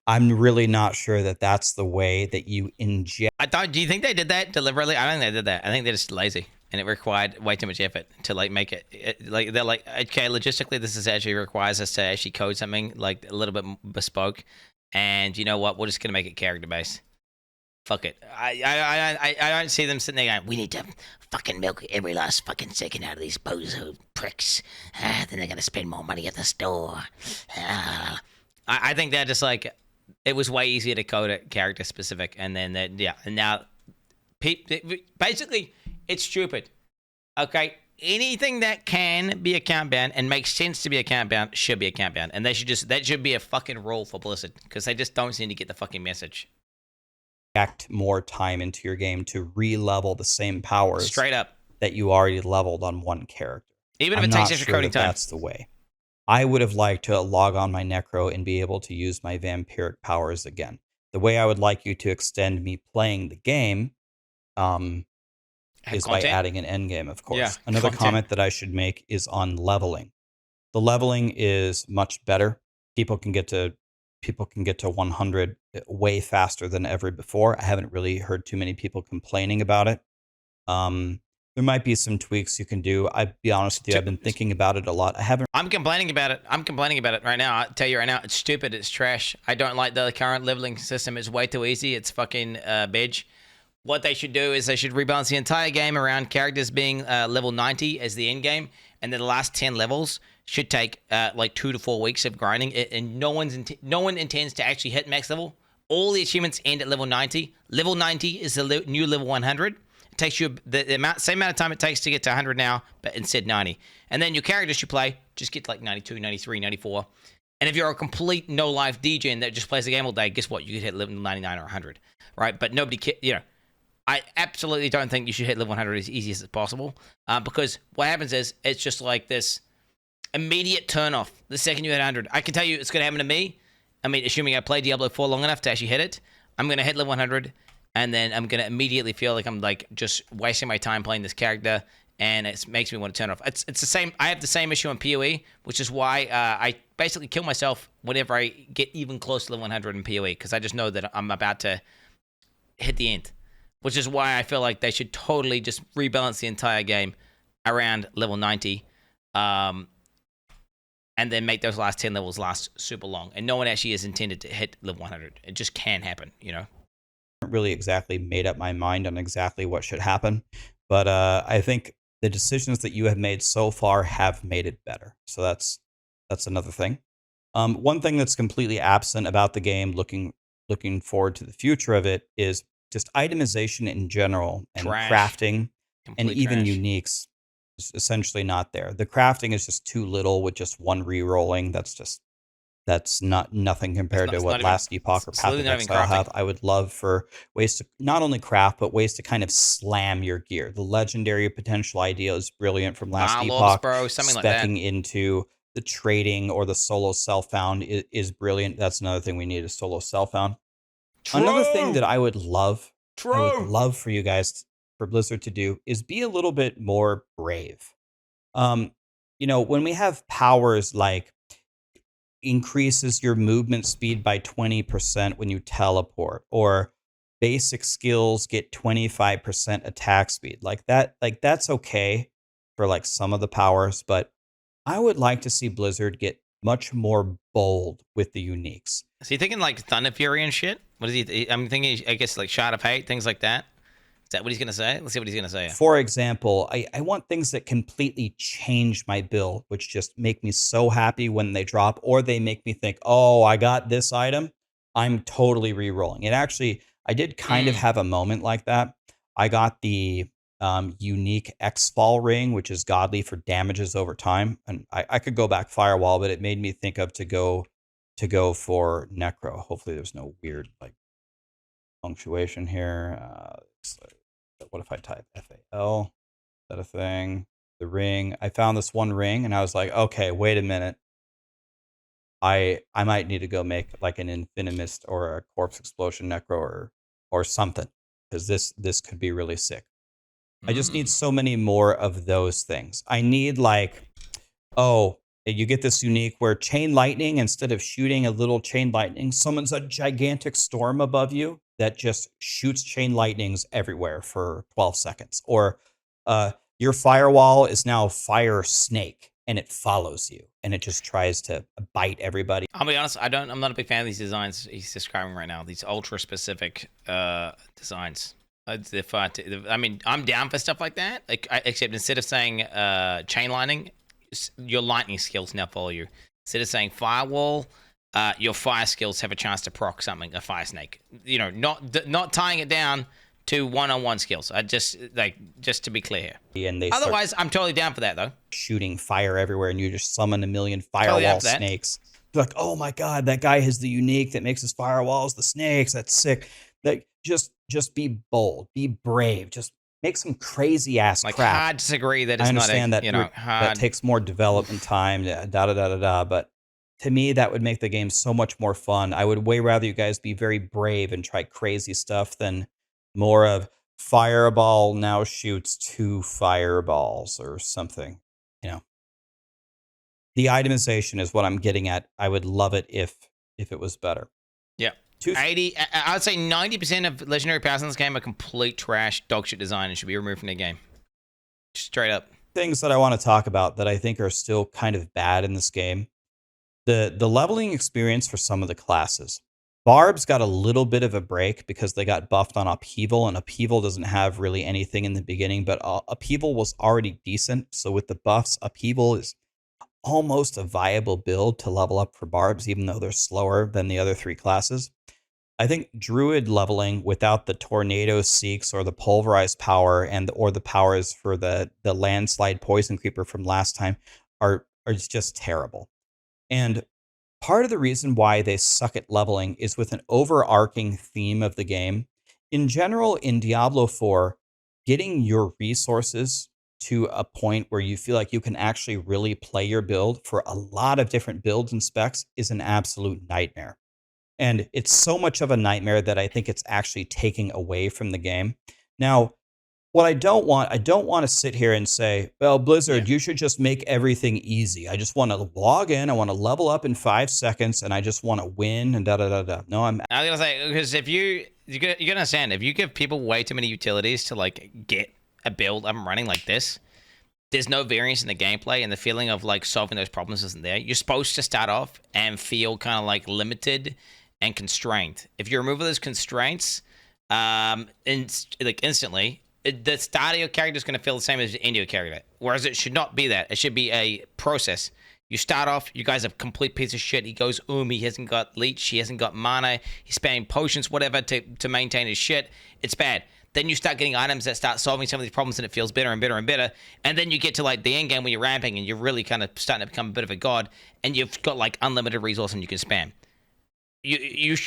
I'm really not sure that that's the way that you inject. Do you think they did that deliberately? I don't think they did that. I think they're just lazy, and it required way too much effort to like make it. Like they're like, okay, logistically, this is actually requires us to actually code something like a little bit bespoke, and you know what? We're just gonna make it character based. Fuck it. I don't see them sitting there going, we need to fucking milk every last fucking second out of these bozo pricks. Then they're going to spend more money at the store. I think they're just like, it was way easier to code it character specific. And then, and now, basically, it's stupid. Okay? Anything that can be account banned and makes sense to be account banned should be account banned. And that should be a fucking rule for Blizzard because they just don't seem to get the fucking message. More time into your game to re-level the same powers straight up that you already leveled on one character. Even if it takes extra coding time. That's the way. I would have liked to log on my necro and be able to use my vampiric powers again. The way I would like you to extend me playing the game is by adding an end game, of course. Yeah, another comment that I should make is on leveling. The leveling is much better. People people can get to 100 way faster than ever before. I haven't really heard too many people complaining about it. There might be some tweaks you can do. I'll be honest with you, I've been thinking about it a lot. I haven't. I'm complaining about it. I'm complaining about it right now. I tell you right now, it's stupid. It's trash. I don't like the current leveling system. It's way too easy. It's fucking bitch. What they should do is they should rebalance the entire game around characters being level 90 as the end game, and then the last 10 levels should take like 2 to 4 weeks of grinding. And no one intends to actually hit max level. All the achievements end at level 90. Level 90 is the new level 100. It takes you the same amount of time it takes to get to 100 now, but instead 90. And then your characters you play just get to like 92, 93, 94. And if you're a complete no-life degen that just plays the game all day, guess what? You could hit level 99 or 100, right? But nobody, I absolutely don't think you should hit level 100 as easy as possible, because what happens is it's just like this immediate turn-off the second you hit 100. I can tell you it's going to happen to me. I mean, assuming I play Diablo 4 long enough to actually hit it, I'm going to hit level 100, and then I'm going to immediately feel like I'm like just wasting my time playing this character, and it makes me want to turn off. It's the same. I have the same issue on PoE, which is why I basically kill myself whenever I get even close to level 100 in PoE, because I just know that I'm about to hit the end, which is why I feel like they should totally just rebalance the entire game around level 90, and then make those last 10 levels last super long. And no one actually is intended to hit level 100. It just can happen, Really exactly made up my mind on exactly what should happen, but I think the decisions that you have made so far have made it better. So that's another thing. One thing that's completely absent about the game, looking forward to the future of it, is just itemization in general and Trash. Crafting. Complete and even trash. uniques is essentially not there. The crafting is just too little with just one re-rolling. That's nothing compared to what Last Epoch or Path of Exile have. I would love for ways to not only craft, but ways to kind of slam your gear. The legendary potential idea is brilliant from Last Epoch. Bro, something like that. Specking into the trading or the solo self-found is brilliant. That's another thing we need, is solo self-found. Another thing that I would love for you guys, for Blizzard to do, is be a little bit more brave. When we have powers like increases your movement speed by 20% when you teleport, or basic skills get 25% attack speed, like that's okay for like some of the powers, but I would like to see Blizzard get much more bold with the uniques. Is he thinking like Thunder Fury and shit? What is he? I'm thinking, I guess, like Shard of Hate, things like that. Is that what he's going to say? Let's see what he's going to say. For example, I want things that completely change my build, which just make me so happy when they drop, or they make me think, oh, I got this item, I'm totally re-rolling. It actually, I did kind of have a moment like that. I got the unique X-Fall ring, which is godly for damages over time. And I could go back Firewall, but it made me think of to go for Necro. Hopefully there's no weird like punctuation here. What if I type FAL? Is that a thing? The ring. I found this one ring and I was like, okay, wait a minute. I might need to go make like an Infinimist or a Corpse Explosion Necro or something, because this could be really sick. I just need so many more of those things. I need like, oh, you get this unique where chain lightning, instead of shooting a little chain lightning, summons a gigantic storm above you that just shoots chain lightnings everywhere for 12 seconds. Or your firewall is now fire snake and it follows you and it just tries to bite everybody. I'll be honest, I'm not a big fan of these designs he's describing right now. These ultra specific designs. I mean, I'm down for stuff like that. Except instead of saying chain lightning, your lightning skills now follow you. Instead of saying firewall, your fire skills have a chance to proc something, a fire snake. Not tying it down to one-on-one skills. Just to be clear. And otherwise, I'm totally down for that though. Shooting fire everywhere, and you just summon a million firewall snakes. You're like, oh my god, that guy has the unique that makes his firewalls the snakes. That's sick. Like just be bold, be brave, just make some crazy ass crap. Hard disagree that it's not that takes more development time. But to me, that would make the game so much more fun. I would way rather you guys be very brave and try crazy stuff than more of fireball now shoots 2 fireballs or something. The itemization is what I'm getting at. I would love it if if it was better. Yeah. 80, I would say 90% of legendary powers in this game are complete trash, dog shit design, and should be removed from the game. Straight up. Things that I want to talk about that I think are still kind of bad in this game. The leveling experience for some of the classes. Barbs got a little bit of a break because they got buffed on Upheaval, and Upheaval doesn't have really anything in the beginning, but Upheaval was already decent. So with the buffs, Upheaval is almost a viable build to level up for Barbs, even though they're slower than the other 3 classes. I think Druid leveling without the Tornado Seeks or the Pulverized power or the powers for the Landslide Poison Creeper from last time are just terrible. And part of the reason why they suck at leveling is with an overarching theme of the game. In general, in Diablo 4, getting your resources to a point where you feel like you can actually really play your build for a lot of different builds and specs is an absolute nightmare. And it's so much of a nightmare that I think it's actually taking away from the game. Now, what I don't want to sit here and say, well, Blizzard, you should just make everything easy. I just want to log in, I want to level up in 5 seconds, and I just want to win and da da da da. No, I was gonna say, because if you gotta understand, if you give people way too many utilities to like get a build up and running like this, there's no variance in the gameplay, and the feeling of like solving those problems isn't there. You're supposed to start off and feel kind of like limited and constrained. If you remove those constraints, instantly, the start of your character is going to feel the same as the end of your character. Whereas it should not be that. It should be a process. You start off, you guys are a complete piece of shit. He goes, he hasn't got leech, he hasn't got mana, he's spamming potions, whatever, to maintain his shit. It's bad. Then you start getting items that start solving some of these problems, and it feels better and better and better. And then you get to like the end game when you're ramping and you're really kind of starting to become a bit of a god, and you've got like unlimited resource and you can spam.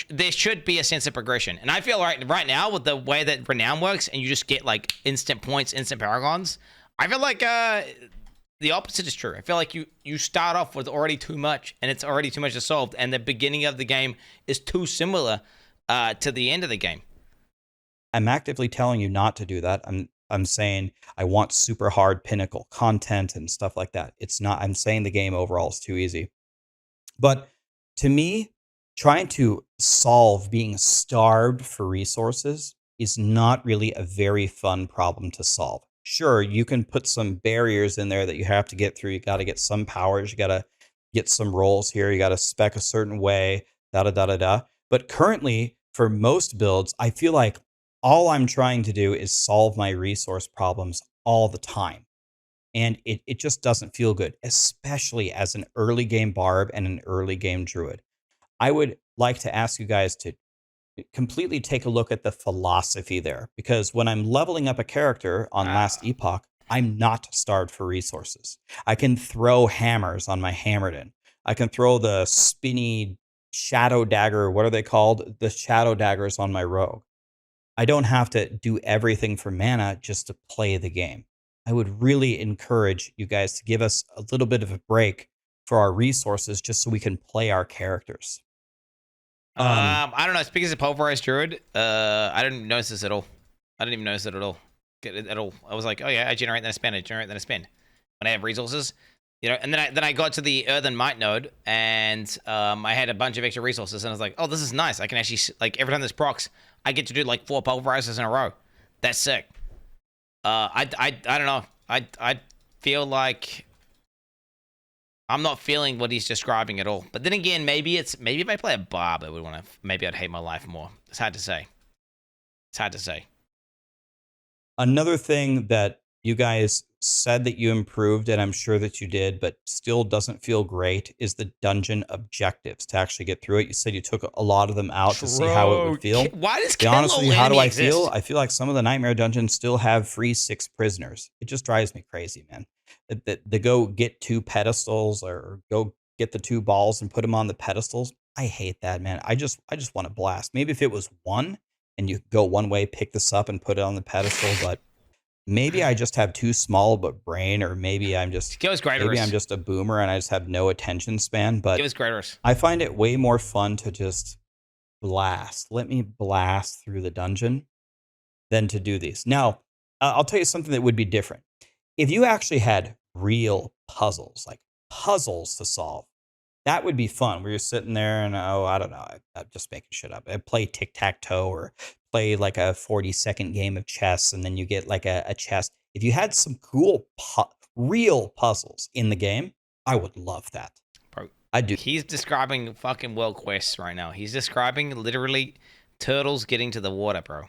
There should be a sense of progression, and I feel right now with the way that Renown works, and you just get like instant points, instant paragons. I feel like the opposite is true. I feel like you start off with already too much, and it's already too much to solve, and the beginning of the game is too similar to the end of the game. I'm actively telling you not to do that. I'm saying I want super hard pinnacle content and stuff like that. It's not. I'm saying the game overall is too easy, but to me, trying to solve being starved for resources is not really a very fun problem to solve. Sure, you can put some barriers in there that you have to get through. You got to get some powers. You got to get some rolls here. You got to spec a certain way, da da da da da. But currently, for most builds, I feel like all I'm trying to do is solve my resource problems all the time. And it just doesn't feel good, especially as an early game barb and an early game druid. I would like to ask you guys to completely take a look at the philosophy there, because when I'm leveling up a character on Last Epoch, I'm not starved for resources. I can throw hammers on my Hammerdin. I can throw the spinny shadow dagger, what are they called? The shadow daggers on my rogue. I don't have to do everything for mana just to play the game. I would really encourage you guys to give us a little bit of a break for our resources just so we can play our characters. I don't know. Speaking as a pulverized druid, I didn't notice this at all. I didn't even notice it at all. I was like, oh yeah, I generate then I spend. I generate then I spend. When I have resources, and then I got to the Earthen Might node, and I had a bunch of extra resources, and I was like, oh, this is nice. I can actually like every time this procs, I get to do like 4 pulverizers in a row. That's sick. I don't know. I feel like I'm not feeling what he's describing at all. But then again, maybe if I play a barb, maybe I'd hate my life more. It's hard to say. Another thing that you guys said that you improved, and I'm sure that you did, but still doesn't feel great, is the dungeon objectives to actually get through it. You said you took a lot of them out to see how it would feel. Why does Be honest with you, how do I feel? exist? I feel like some of the nightmare dungeons still have free 6 prisoners. It just drives me crazy, man. The go get 2 pedestals or go get the 2 balls and put them on the pedestals. I hate that, man. I just want to blast. Maybe if it was 1 and you go one way, pick this up and put it on the pedestal, but maybe I just have too small of a brain, or maybe I'm just a boomer and I just have no attention span. But I find it way more fun to just blast. Let me blast through the dungeon than to do these. Now, I'll tell you something that would be different. If you actually had real puzzles, like puzzles to solve, That would be fun. Where you're sitting there and I don't know, I'm just making shit up. I play tic tac toe or play like a 40-second game of chess, and then you get like a chess. If you had some cool real puzzles in the game, I would love that. Bro, I do. he's describing fucking world quests right now. He's describing literally turtles getting to the water, bro.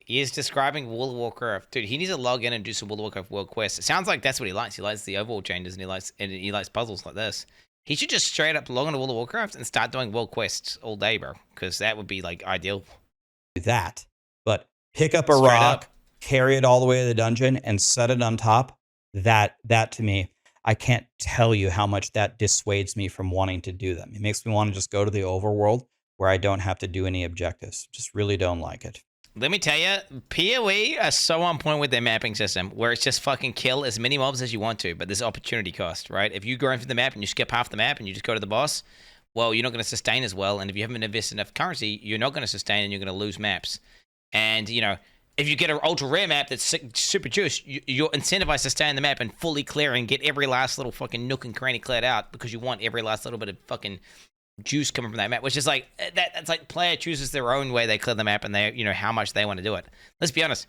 He is describing World of Warcraft. Dude, he needs to log in and do some World of Warcraft world quests. It sounds like that's what he likes. He likes the overall changes, and he likes puzzles like this. He should just straight up log into World of Warcraft and start doing world quests all day, bro. Because that would be like ideal. That, but pick up a Straight rock, up. carry it all the way to the dungeon, and set it on top. That to me, I can't tell you how much that dissuades me from wanting to do them. It makes me want to just go to the overworld where I don't have to do any objectives. Just really don't like it. Let me tell you, PoE are so on point with their mapping system, where it's just fucking kill as many mobs as you want to, but there's opportunity cost, right? If you go into the map and you skip half the map and you just go to the boss, well, you're not going to sustain as well, and if you haven't invested enough currency, you're not going to sustain and you're going to lose maps. And, you know, if you get an ultra rare map that's super juice, you're incentivized to stay in the map and fully clear and get every last little fucking nook and cranny cleared out because you want every last little bit of fucking juice coming from that map, which is like that's like player chooses their own way they clear the map and they, you know, how much they want to do it. Let's be honest,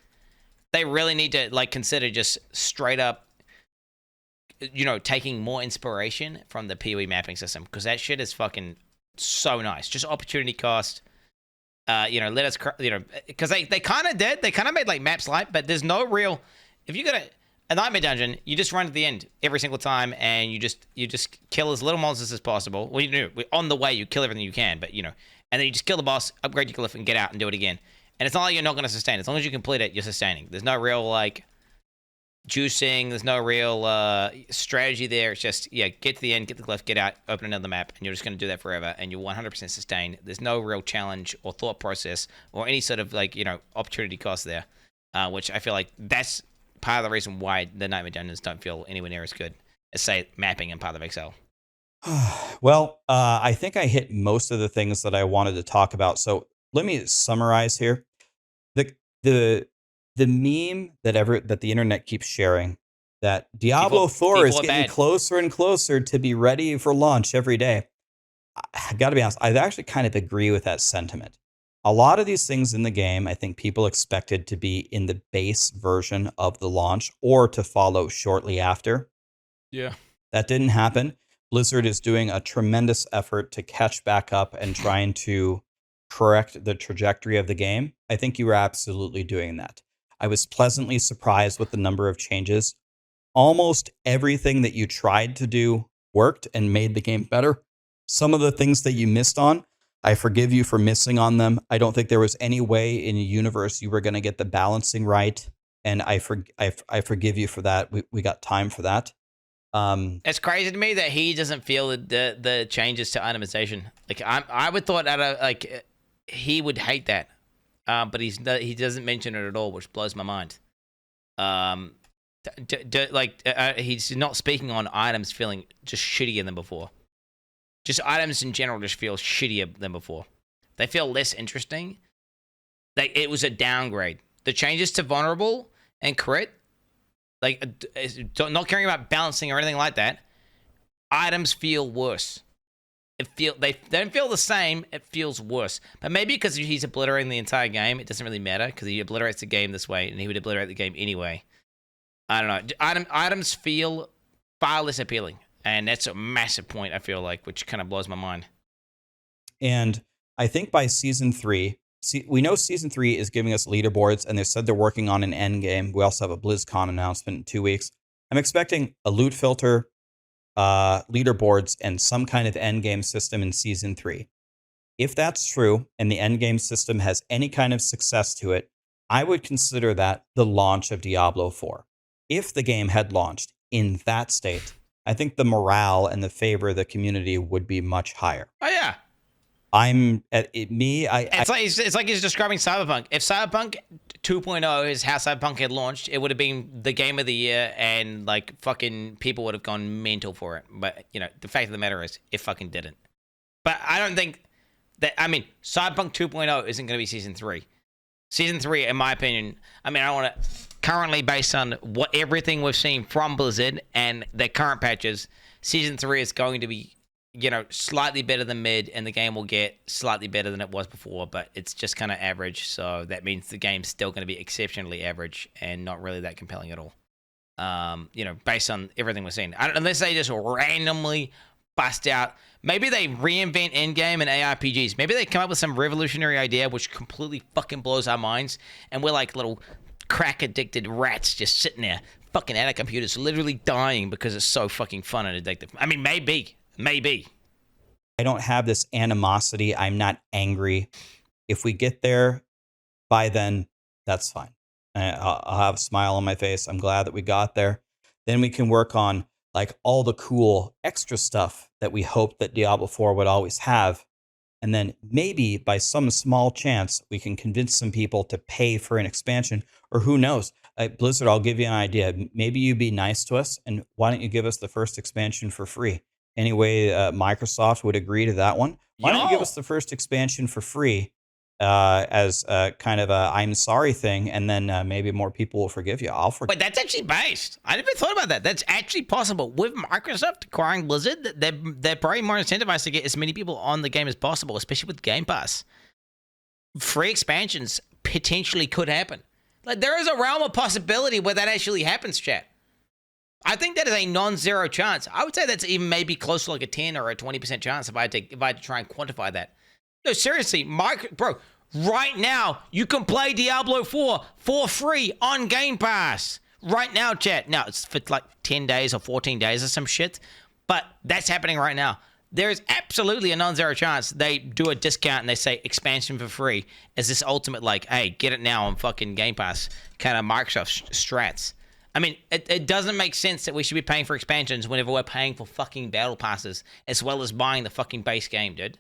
they really need to like consider just straight up, you know, taking more inspiration from the PoE mapping system, because that shit is fucking so nice. Just opportunity cost. You know, let us, you know, because they kind of did. They kind of made like maps light, but there's no real. If you got a nightmare dungeon, you just run to the end every single time, and you just kill as little monsters as possible. Well, you do on the way, you kill everything you can, but you know, and then you just kill the boss, upgrade your glyph, and get out and do it again. And it's not like you're not going to sustain. As long as you complete it, you're sustaining. There's no real like juicing. There's no real strategy there. It's just, yeah, get to the end, get the glyph, get out, open another map, and you're just going to do that forever, and you'll 100% sustain. There's no real challenge or thought process or any sort of like, you know, opportunity cost there, which I feel like that's part of the reason why the Nightmare Dungeons don't feel anywhere near as good as, say, mapping and Path of Exile. Well, I think I hit most of the things that I wanted to talk about. So let me summarize here. The meme that the internet keeps sharing, that Diablo 4 is getting closer and closer to be ready for launch every day. I got to be honest, I actually kind of agree with that sentiment. A lot of these things in the game, I think people expected to be in the base version of the launch or to follow shortly after. Yeah. That didn't happen. Blizzard is doing a tremendous effort to catch back up and trying to correct the trajectory of the game. I think you were absolutely doing that. I was pleasantly surprised with the number of changes. Almost everything that you tried to do worked and made the game better. Some of the things that you missed on, I forgive you for missing on them. I don't think there was any way in a universe you were going to get the balancing right, and I forgive you for that. We got time for that. It's crazy to me that he doesn't feel the changes to itemization. Like I would thought like he would hate that. But he doesn't mention it at all, which blows my mind. He's not speaking on items feeling just shittier than before. Just items in general just feel shittier than before. They feel less interesting. Like it was a downgrade. The changes to vulnerable and crit, like not caring about balancing or anything like that, items feel worse. They don't feel the same. It feels worse. But maybe because he's obliterating the entire game, it doesn't really matter because he obliterates the game this way, and he would obliterate the game anyway. I don't know. Items feel far less appealing, and that's a massive point, I feel like, which kind of blows my mind. And I think by Season 3, we know Season 3 is giving us leaderboards, and they said they're working on an end game. We also have a BlizzCon announcement in 2 weeks. I'm expecting a loot filter, leaderboards, and some kind of end game system in Season 3. If that's true, and the end game system has any kind of success to it, I would consider that the launch of Diablo 4. If the game had launched in that state, I think the morale and the favor of the community would be much higher. Oh yeah. It's like he's describing Cyberpunk. If Cyberpunk 2.0 is how Cyberpunk had launched, it would have been the game of the year, and like fucking people would have gone mental for it. But you know, the fact of the matter is, it fucking didn't. But I don't think that. I mean, Cyberpunk 2.0 isn't going to be Season 3. Season 3, in my opinion, I mean, I want to currently, based on what everything we've seen from Blizzard and their current patches, Season 3 is going to be you know, slightly better than mid, and the game will get slightly better than it was before, but it's just kind of average. So that means the game's still going to be exceptionally average and not really that compelling at all. You know, based on everything we're seeing, unless they just randomly bust out. Maybe they reinvent endgame and ARPGs. Maybe they come up with some revolutionary idea which completely fucking blows our minds, and we're like little crack-addicted rats just sitting there fucking at our computers, literally dying because it's so fucking fun and addictive. I mean, maybe. I don't have this animosity. I'm not angry. If we get there by then, that's fine. I'll have a smile on my face. I'm glad that we got there. Then we can work on like all the cool extra stuff that we hoped that Diablo 4 would always have. And then maybe by some small chance, we can convince some people to pay for an expansion, or who knows? Blizzard, I'll give you an idea. Maybe you be nice to us, and why don't you give us the first expansion for free? Anyway, Microsoft would agree to that one. Why don't you give us the first expansion for free as kind of a I'm sorry thing, and then maybe more people will forgive you. I'll forgive. Wait, that's actually based. I never thought about that. That's actually possible. With Microsoft acquiring Blizzard, they're probably more incentivized to get as many people on the game as possible, especially with Game Pass. Free expansions potentially could happen. Like, there is a realm of possibility where that actually happens, chat. I think that is a non-zero chance. I would say that's even maybe close to like a 10 or a 20% chance if I had to try and quantify that. No, seriously, bro, right now, you can play Diablo 4 for free on Game Pass. Right now, chat. Now, it's for like 10 days or 14 days or some shit, but that's happening right now. There is absolutely a non-zero chance they do a discount and they say expansion for free as this ultimate, like, hey, get it now on fucking Game Pass kind of Microsoft strats. I mean, it doesn't make sense that we should be paying for expansions whenever we're paying for fucking battle passes as well as buying the fucking base game, dude.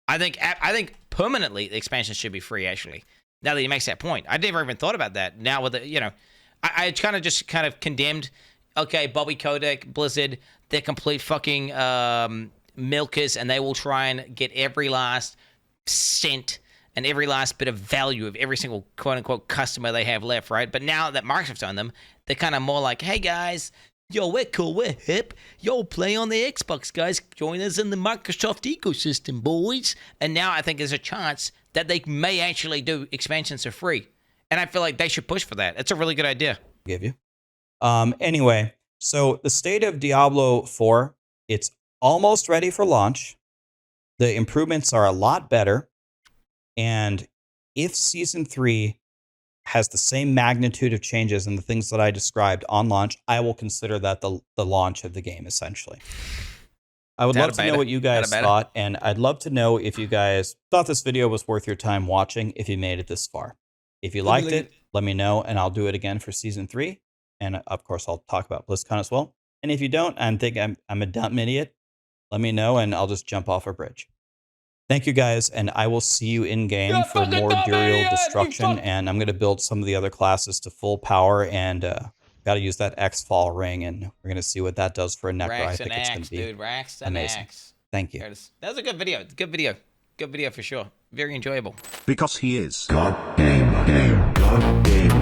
I think permanently the expansions should be free, actually. Now that he makes that point. I never even thought about that. Now with the, you know, I kind of condemned, okay, Bobby Kotick, Blizzard, they're complete fucking milkers, and they will try and get every last cent and every last bit of value of every single quote-unquote customer they have left, right? But now that Microsoft's on them, they're kind of more like, hey, guys, yo, we're cool, we're hip. Yo, play on the Xbox, guys. Join us in the Microsoft ecosystem, boys. And now I think there's a chance that they may actually do expansions for free. And I feel like they should push for that. It's a really good idea. Give you. Anyway, so the state of Diablo 4, it's almost ready for launch. The improvements are a lot better. And if Season 3 has the same magnitude of changes and the things that I described on launch, I will consider that the launch of the game, essentially. I would love to know what you guys thought, and I'd love to know if you guys thought this video was worth your time watching, if you made it this far. If you liked it, let me know, and I'll do it again for Season 3. And, of course, I'll talk about BlizzCon as well. And if you don't and think I'm a dumb idiot, let me know, and I'll just jump off a bridge. Thank you, guys, and I will see you in-game for more Duriel destruction, and I'm going to build some of the other classes to full power, and got to use that X-Fall ring, and we're going to see what that does for a Necro. I think it's going to be amazing. Thank you. That was a good video. Good video. Good video for sure. Very enjoyable. Because he is God game.